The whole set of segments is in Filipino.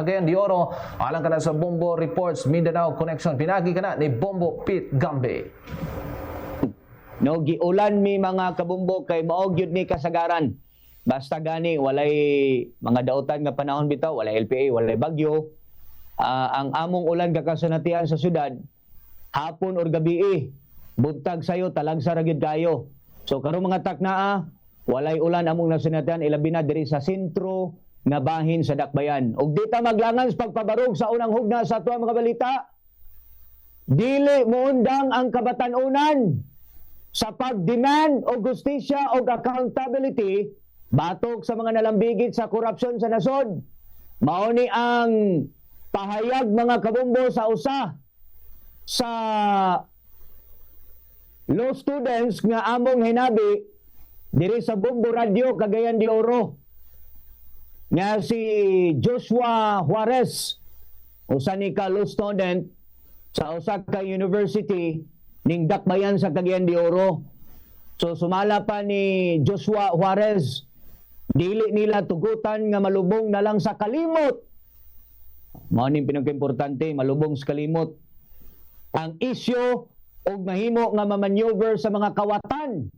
Cagayan de Oro. Alang ka na sa Bombo Reports Mindanao Connection. Pinagi ka na ni Bombo Pete Gambe. No, giulan mi mga kabumbo kay maog yun ni kasagaran. Basta gani walay mga dautan nga panahon bitaw, walay LPA, walay bagyo. Ang among ulan kakasunatian sa syudad hapon or gabi buntag sayo talagsa ra gyud kayo. So karong mga taknaa walay ulan among nasunatian ilabi na diri sa sentro nga bahin sa Dakbayan. Ug di ta maglangan sa pagpabarog sa unang hugna sa ato mga balita. Dili muundang ang kabatan-unan sa pag-demand o justisya o accountability batok sa mga nalambigit sa korupsyon sa nasod. Mauni ang pahayag mga kabumbo sa usa sa law students nga among hinabi diri sa Bombo Radio Cagayan de Oro nga si Joshua Juarez, usa ni ka law student sa usa ka university ning Dakbayan sa Cagayan de Oro. So sumala pa ni Joshua Juarez, dili nila tugutan nga malubong na lang sa kalimot. Mao ning pinaka-importante, malubong sa kalimot ang isyu og mahimo nga mamaneuver sa mga kawatan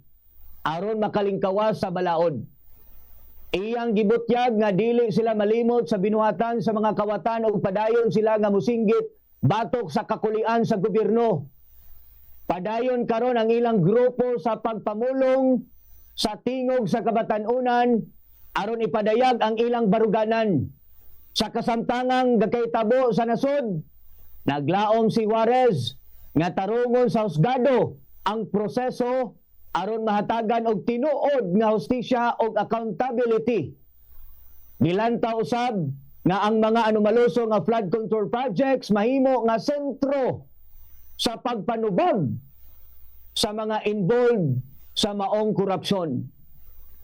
aron makalingkawas sa balaod. Iyang gibutyag nga dili sila malimot sa binuhatan sa mga kawatan ug padayon sila nga musinggit batok sa kakulian sa gobyerno. Padayon karon ang ilang grupo sa pagpamulong sa tingog sa kabatan-unan aron ipadayag ang ilang baruganan. Sa kasamtangang gakahitabo sa nasod, naglaom si Juarez nga tarungon sa husgado ang proseso aron mahatagan og tinuod nga hustisya og accountability. Nilanta usab nga ang mga anomaluso nga flood control projects mahimo nga sentro sa pagpanubag sa mga involved sa maong korupsyon.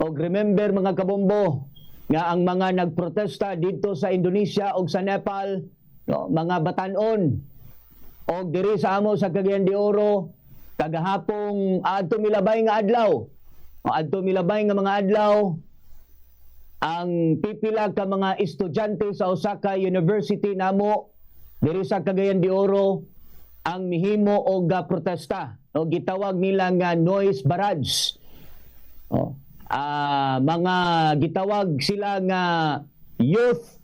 Og remember mga kabombo nga ang mga nagprotesta dito sa Indonesia o sa Nepal, no, mga batanon og diri sa amo sa Cagayan de Oro kagahapong adto milabay nga adlaw. Adto milabay nga mga adlaw ang pipila ka mga estudyante sa Osaka University namo diri sa Cagayan de Oro ang mihimo og protesta o gitawag nila nga noise barrage. Mga gitawag sila nga youth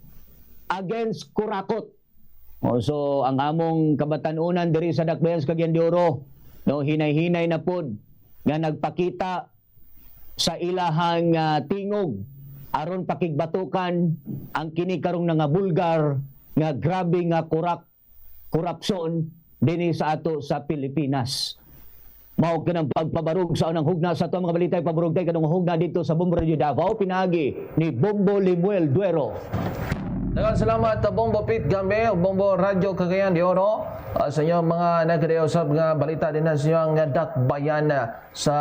against kurakot. So ang among kabatan-unan diri sa Dakbayan sa Cagayan de Oro, no, hinay-hinay na pod nga nagpakita sa ilahang tingog aron pakigbatukan ang kini karong nga bulgar nga grabe nga korupsyon dinhi sa ato sa Pilipinas. Mao kanang pagpabarog sa unang hugna sa ato mga balita, pabarog tay kanang hugna dito sa Bombo Radio Davao, pinagi ni Bombo Limuel Duero. Daghang salamat Bombo Pete Gambe, Bombo Radio Cagayan de Oro sa inyo mga nagkadausap nga balita din sa inyong Dakbayan sa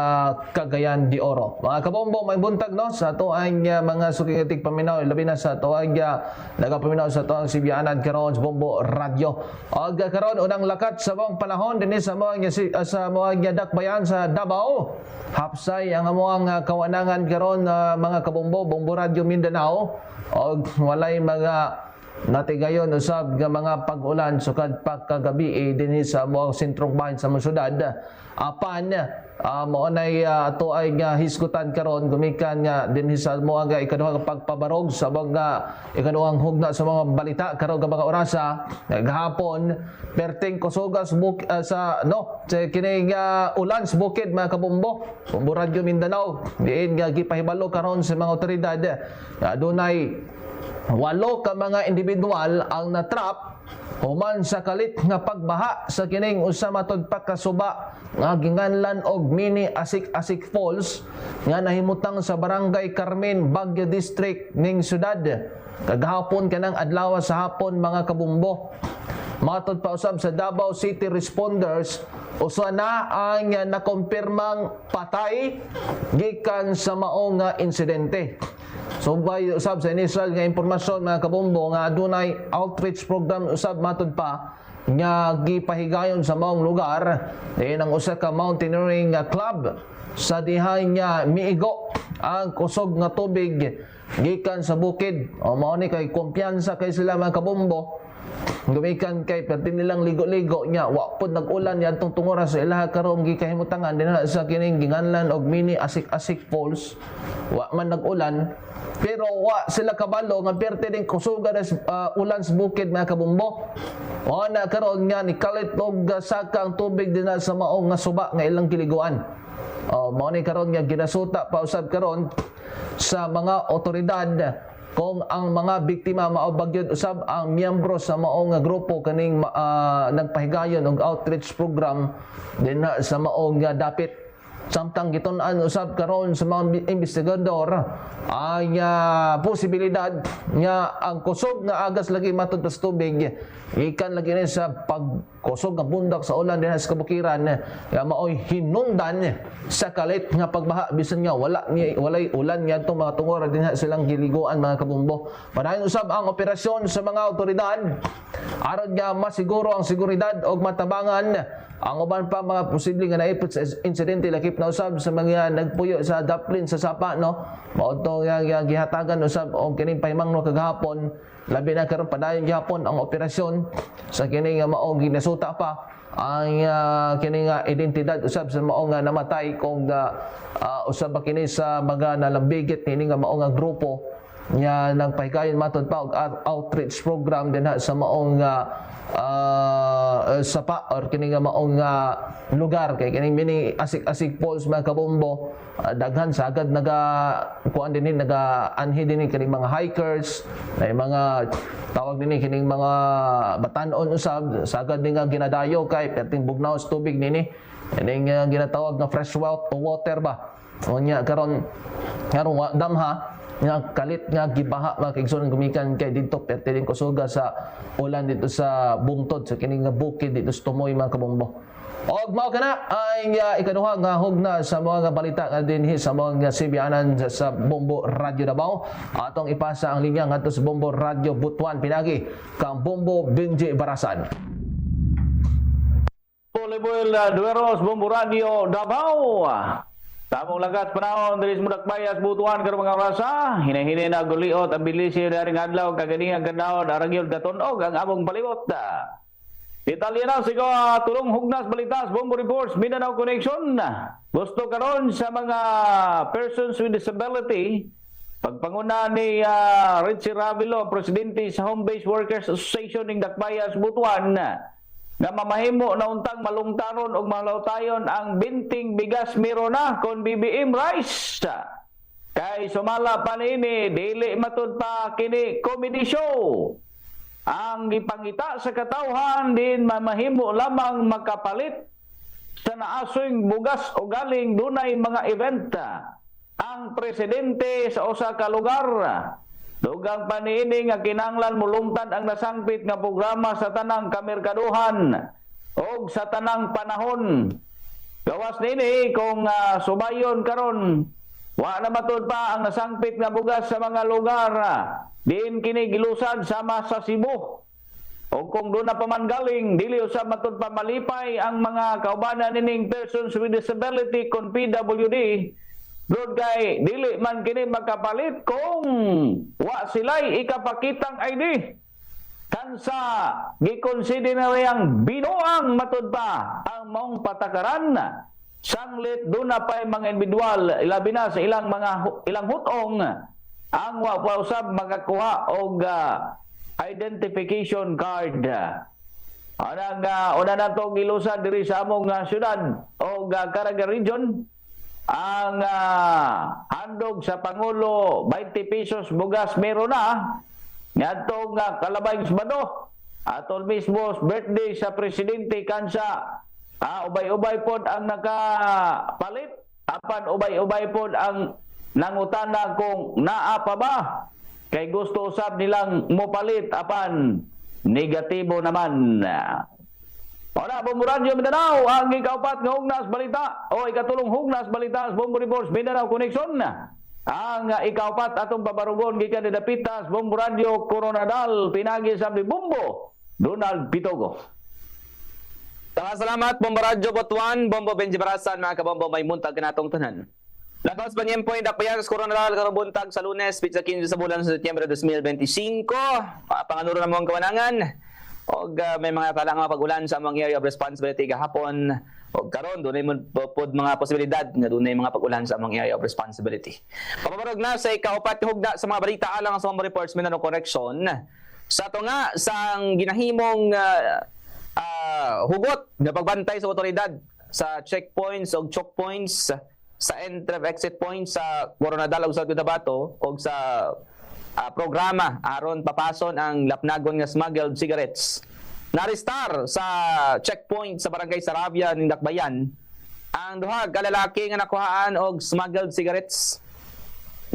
Cagayan de Oro. Mga kabombo, may buntag no sa ato ang mga sukigatik paminaw, labi na sa ato ang nagapaminaw sa ato ang Sibianan karon sa Bombo Radio. Og karon unang lakat sa mong panahon din sa mga Dakbayan sa Davao. Hapsay ang among kawanangan karon mga kabombo, Bombo Radio Mindanao. Og walay mga natigayon usab nga mga pag-ulan sukad pagkagabi dinhi sa mga sentrong bahin sa mga syudad. Apan mao nay ato ay nga hisgutan karon gumikan nga dinhi sa mga ikaduha nga pagpabarog sa mga ikaduhang hugna sa mga balita karon nga mga orasa gahapon perting kusugas sa kini ulan sa bukid mga kabombo. Bombo Radio Mindanao diin nga gipahibalo karon sa mga otoridad adunay 8 ka mga individual ang natrap human sa kalit nga pagbaha sa kining usa matud pagkasuba nga ginganlan og mini Asik-Asik Falls nga nahimutang sa Barangay Carmen, Baguio District ning syudad. Kagahapon kanang adlaw sa hapon mga kabumbo. Matod pa usab sa Davao City Responders, usa na ang nakompirmang patay gikan sa mao nga insidente. So by usab sa initial nga impormasyon mga kabombo nga adunay outreach program usab matod pa nga gipahigayon sa maong lugar diin ang usa ka mountaineering club sa dihay nga miigo ang kusog nga tubig gikan sa bukid. O mao ni kay kumpiyansa kay sila mga kabombo. Gumikan kay perti nilang ligo-ligo nya wa pud nag-ulan yan tong tungora sa ilaha karon gikahimutangan dinha sa kining ginganlan og mini asik-asik falls. Wa man nag-ulan pero wa sila kabalo nga perti din kusugan ulan sa bukid mga kabombo. O na karon nga ni kalit og saka ang tubig dinha sa maong nga suba nga ilang kiliguan. Mao ni karon nga ginasuta pa usab karon sa mga otoridad kung ang mga biktima mao bagyod usab ang miyembro sa maong nga grupo kaning nagpahigayon og outreach program dinha sa maong nga dapit. Samtang gitun-an usab karon sa mga investigador ay posibilidad nga ang kusog nga agas lagi matud sa tubig ikan lagi ni sa pagkusog nga bundak sa ulan dinha sa kabukiran nga maoy hinungdan sa kalit nga pagbaha bisan nga walay ulan nga itong mga tungora dinha silang giliguan mga kabumbo. Panahin usab ang operasyon sa mga otoridad aron nga masiguro ang seguridad og matabangan ang uban pa mga posibleng nga naipit sa insidente lakip na usab sa mga nagpuyo sa daplin sa sapa no. Mao to nga gihatagan usab og kining pahimangno kagahapon labi na karon padayon gihapon ang operasyon sa kini nga mao ginasuta pa ang kini nga identidad usab sa mao nga namatay kung usab ba kini sa mga nalambigit kini nga mao nga grupo nga nagpahigayon matud pa og outreach program dinha sa maong sapa or kini nga maong lugar kay kini mini asik-asik falls mga kabombo daghan sa agad kuan dinhi anhi dinhi kini mga hikers may mga tawag dinhi kining mga batan-on usab sa agad nga ginadayo kay perting bugnaw sa tubig nini ining ginatawag nga fresh water ba unya karon damha nga kalit nga gibaha mga kaigsoon gumikan kay dito perti din kusuga sa ulan dito sa bungtod sa kining nga bukid dito sa Tumoy mga kabombo. Og mao kana ay ikaduha nga hugna sa mga balita nga dinhi sa mga sibianan sa Bombo Radio Davao. Atong ipasa ang linya ngadto sa Bombo Radio Butuan pinagi kang Bombo Benji Barasan. Volleyball Dueros Bombo Radio Davao. Tamong lagat panahon diri sa Mudakbayas Butuan karong mga rasa hinay-hinay na guliot ang bilisi daring adlaw kaganing ang ganaon aragyod katunog ang among palibot. Italiano sigaw tulong hugnas balitas Bombo Reports Mindanao Connection. Gusto karon sa mga persons with disability pagpanguna ni Richie Ravilo, presidente sa Home Based Workers Association ng Dakbayas Butuan nga mamahimo na untang malungtaron og malautayon ang binting bigas mirona kon BBM rice. Kay sumala pa niini dili matud pa kini comedy show. Ang gipangita sa katawhan din mamahimo lamang makapalit sa naasoy bugas o galing dunay mga event. Ang presidente sa usa ka lugar dugang paniini nga kinanglan mulungtad ang nasangpit nga programa sa tanang kamerkaduhan o sa tanang panahon. Gawas nini kung subayon karon wa na matud pa ang nasangpit nga bugas sa mga lugar diin kini gilusad sama sa Cebu. O kung doon na pamanggaling dili usab matud pa malipay ang mga kaubanan nining persons with disability kon PWD. Lord kay dili man kini makapalit kung wa sila'y ikapakitang ID. Kansa gikonsider ang binuang matud pa ang maong patakaran. Sanglit doon na pa mga individual ilabi na sa ilang hutong ang wa usab makakuha og identification card. Una na to gilusan diri sa among syudad o Caraga Region. Ang handog sa Pangulo 20 pesos bugas meron na ngadtong kalabay Sabado atol mismo birthday sa presidente kansa ubay-ubay pod ang nakapalit apan ubay-ubay pod ang nangutana kung naa pa ba kay gusto usab nilang mopalit apan negatibo naman. Ora Bombo Radio Mindanao ang ikaupat nga hugnas balita o ikatulong hugnas balita sa Bombo Reports Mindanao Connection. Ang ikaupat atong pabarugon gikan ni Dapitas Bombo Radio Coronadal pinagi sa Bombo Donald Pitogo. Salamat Bombo Radio Butuan, Bombo Benji Barasan mga kabombo may muntag kanatong tanan. Lakaos pa niyempo yung dakbayan sa koronadal karubuntag sa Lunes, pizza 15 sa bulan sa Setyembre 2025. Panganuro na mong kawanangan. Og may mga tala nga pag-ulan sa among area of responsibility gahapon. Og karon dunay mo pod mga posibilidad nga dunay mga pag-ulan sa among area of responsibility. Papabarog na sa ikaupat hugda sa mga balita alang sa mga reports Mindanao Correction. Sa to nga sang ginahimong hugot nga pagbantay sa otoridad sa checkpoints o choke points sa entry exit points sa Coronadal ug sa Cotabato o sa programa aron papason ang lapnagon nga smuggled cigarettes. Naristar sa checkpoint sa Barangay Saravia ning Dakbayan ang duha ka lalaki nga nakuhaan og smuggled cigarettes.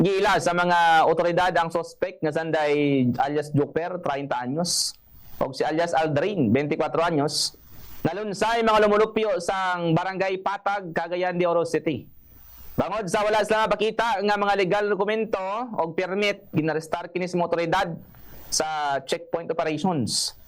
Giila sa mga otoridad ang suspect nga sanday alias Joker 30 anyos o si alias Aldrin 24 anyos nalunsay mga lumulupyo sa Barangay Patag, Cagayan de Oro City. Bangod sa wala sila makita nga mga legal dokumento o permit, ginarestar kini sa mga otoridad sa checkpoint operations.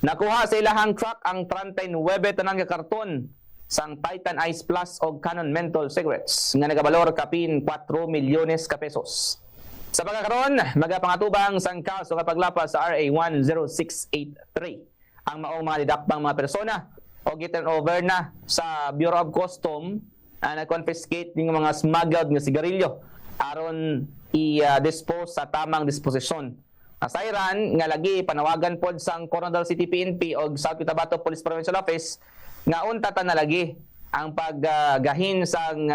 Nakuha sa ilahang truck ang 39 tanang nga karton sang Titan Ice Plus o Canon Menthol cigarettes nga nagabalor kapin 4 milyones ka pesos. Sa pagkakaroon, magapangatubang sang kaso nga paglapas sa RA 10683 ang maong mga didakbang mga persona o giturn over na sa Bureau of Custom na-confiscate ng mga smuggled nga sigarilyo aron i-dispose sa tamang disposisyon. Asayran nga lagi panawagan pod sang Coronadal City PNP o South Cotabato Police Provincial Office nga unta ta na lagi ang paggahin sang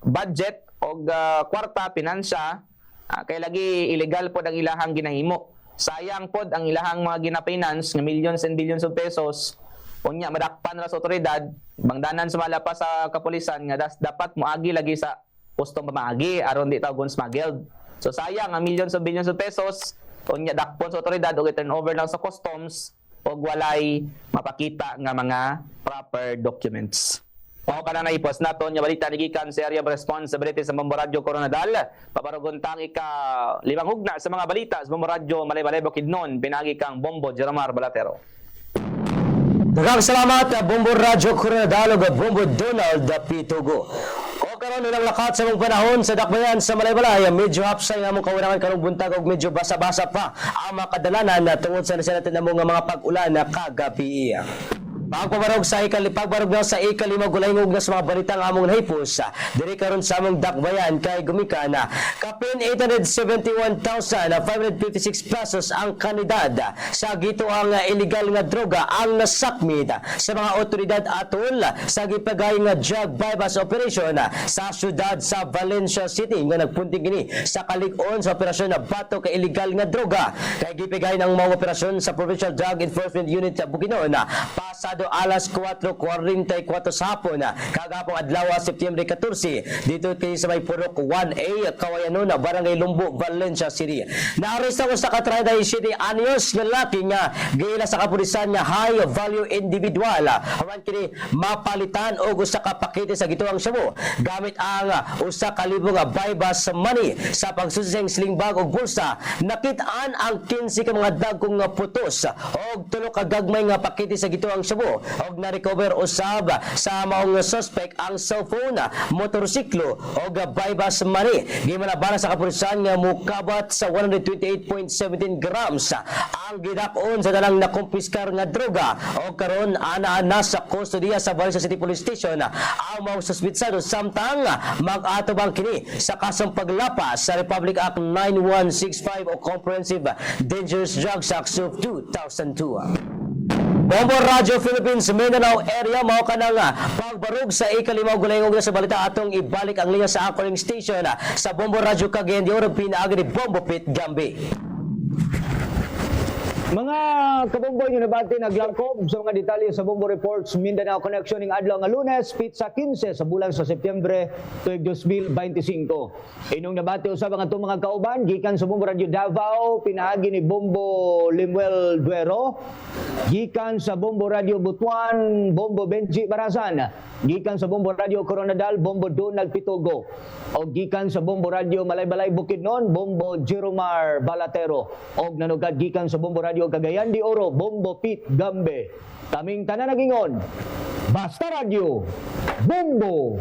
budget o kwarta pinansya kay lagi illegal pod ang ilahang ginahimo. Sayang pod ang ilahang mga gina-finance nga millions and billions of pesos. Unya madakpan ra sa otoridad, bangdanan sa malapas sa kapulisan nga dapat moagi lagi sa pustong pamaagi aron di tawgon smuggled. So sayang ang millions of billions of pesos unya dakpon sa otoridad o i-turn over lang sa customs og walay mapakita nga mga proper documents. Mao kana na ipos naton nga balita ni gikan sa area of responsibility sa Bombo Radio Coronadal. Paparugontang limang hugna sa mga balita sa Bombo Radio Malay-Balay Bukidnon pinagi kang Bombo Jeromar Balatero. Daghang salamat Bombo Radio Coronadal ug Bombo Donald Pitugo. O karon ilang lakat sa mong panahon sa dakbayan sa Malay-Balay, medyo hapsay nga mong kawirangan karong buntag ug medyo basa-basa pa ang makadalanan tungod sa natin na mga pag-ulan na kagabi. Pagpabarog sa pagbarog na sa ikalimang gulaingog na sa mga balitang among nahipos diri karon sa among dakbayan kay gumikan kapin 871,556 pesos ang kanidad sa gituang illegal nga droga ang nasakmit sa mga otoridad atol sa gipagay nga drug bypass operation sa syudad sa Valencia City nga nagpunting kini sa kalig-on sa operasyon na bato kay illegal nga droga kay gipagay ng mga operasyon sa Provincial Drug Enforcement Unit sa Bukidnon pasado alas 4:44 sa hapon kagapong adlaw Setyembre 14 dito kay sa may Purok 1A Kawayanon Barangay Lumbo Valencia City. Naaresto sa ka-37 anyos nga lalaki nga giila sa kapulisan nga high value individual aron kini mapalitan og usa ka pakete sa gituang Cebu gamit ang usa ka libo nga bypass money sa pagsusing sling bag og bulsa. Nakitaan ang 15 ka mga dagkong nga putos og tulo ka gagmay nga pakete sa gituang Cebu og na-recover usab sa maong suspect ang cellphone, motorsiklo og bypass money. Gimanabana sa kapulisan nga mukabat sa 128.17 grams ang gidakon sa dalang nakumpiskar nga droga og karon ana sa kustodiya sa Valencia City Police Station ang mga suspitsado samtang mag-atubang kini sa kasong paglapas sa Republic Act 9165 o Comprehensive Dangerous Drugs Act of 2002. Bombo Radio Philippines Mindanao area mao kanang pagbarog sa ikalimaw gulaingog na sa balita atong ibalik ang linya sa anchoring station sa Bombo Radio Cagayan de Oro pinaagi ni Bombo Pit Gambi. Mga kabomboy nyo nabati naglangkob sa mga detalye sa Bombo Reports Mindanao Connection ning adlaw nga Lunes, pizza 15 sa bulan sa Setyembre tuig 2025. Inong nabati usab ang atong mga kauban gikan sa Bombo Radio Davao pinaagi ni Bombo Limuel Duero, gikan sa Bombo Radio Butuan Bombo Benji Barasan, gikan sa Bombo Radio Coronadal Bombo Donald Pitugo, o gikan sa Bombo Radio Malay-Balay Bukidnon Bombo Jeromar Balatero, og nanugad gikan sa Bombo Radio Cagayan de Oro Bombo Pit Gambe. Kaming tanan nagingon, basta radio, Bombo!